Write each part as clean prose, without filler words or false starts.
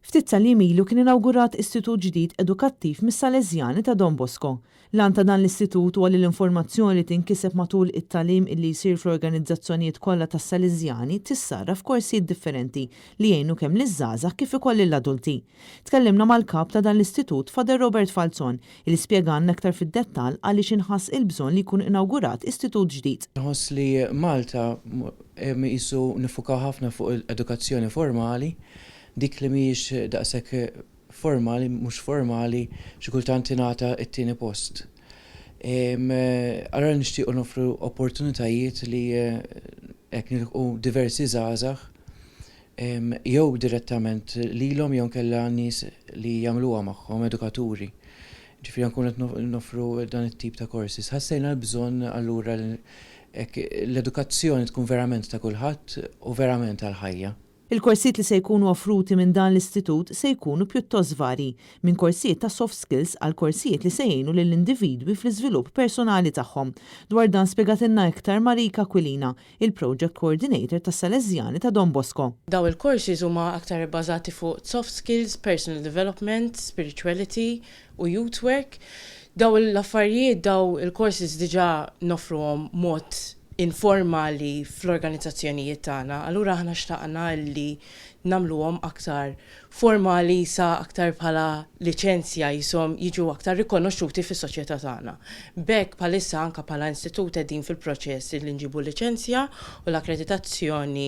Ftit tal-jiem ilu kien inawgurat istitut ġdid edukattiv mis-Salesjani ta' Don Bosco. Lan ta' dan l-istitut huwa li l-informazzjoni li tinkiseb matul it-talim illi jsir fl-organizzazzjonijiet kollha tas-Salesjani tissarra f'korsijiet differenti li jgħinu kemm liż-żgħażagħ kif ukoll lill-adulti. Tkellimna mal-kap ta' dan l-istitut Father Robert Falzon li spjegalna aktar fid-dettall għaliex inħass il-bżonn li jkun inawgurat istitut ġdid. Nħoss li Malta qisu nifukaw ħafna fuq l-edukazzjoni formali, dik li mhijiex daqshekk formali, mhux formali, xi kultant tingħata t-tieni post. Allura nixtiequ nofru opportunitajiet li hekk nilqu diversi żgħażagħ jew direttament lilhom jew kellha nies li jagħmluha magħhom edukaturi. Ġifieri nkunu qed nofru dan it-tip ta' korsi. Ħassejna l-bżonn allura l-edukazzjoni tkun verament ta' kulħadd u verament għall-ħajja. Il-korsijiet li se jkunu offruti minn dan l-istitut se jkunu pjuttost vari, minn korsijiet ta' soft skills għal korsijiet li se jgħinu lill-individwi fl-iżvilupp personali tagħhom. Dwar dan spjegatilna iktar Marika Aquilina, il-Project Coordinator tas Salesjani ta' Don Bosco. Daw il-korsi huma aktar bbażati fuq soft skills, personal development, spirituality u youth work. Daw l-affarijiet, daw il-korsi diġà nofruhom mod informali fl-organizzazzjonijiet tagħna, allura aħna xtaqna li nagħmluhom aktar formali sa aktar bħala liċenzja jisom jiġu aktar rikonoxxuti fis-soċjetà tagħna. Bekk bħalissa anke bħala istitut qegħdin fil-proċess li nġibu liċenzja u l-akkreditazzjoni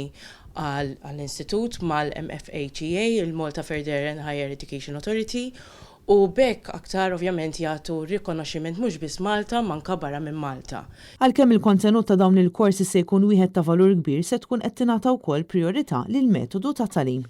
għall-istitut mal-MFHEA, il-Malta Further and Higher Education Authority, u bekk aktar ovvjament jagħtu rikonoxximent mhux biss Malta manka barra minn Malta. Għalkemm il-kontenut ta' dawn il-korsi se jkun wieħed ta' valur kbir se tkun qed tingħata wkoll priorità lill metodu ta' tagħlim.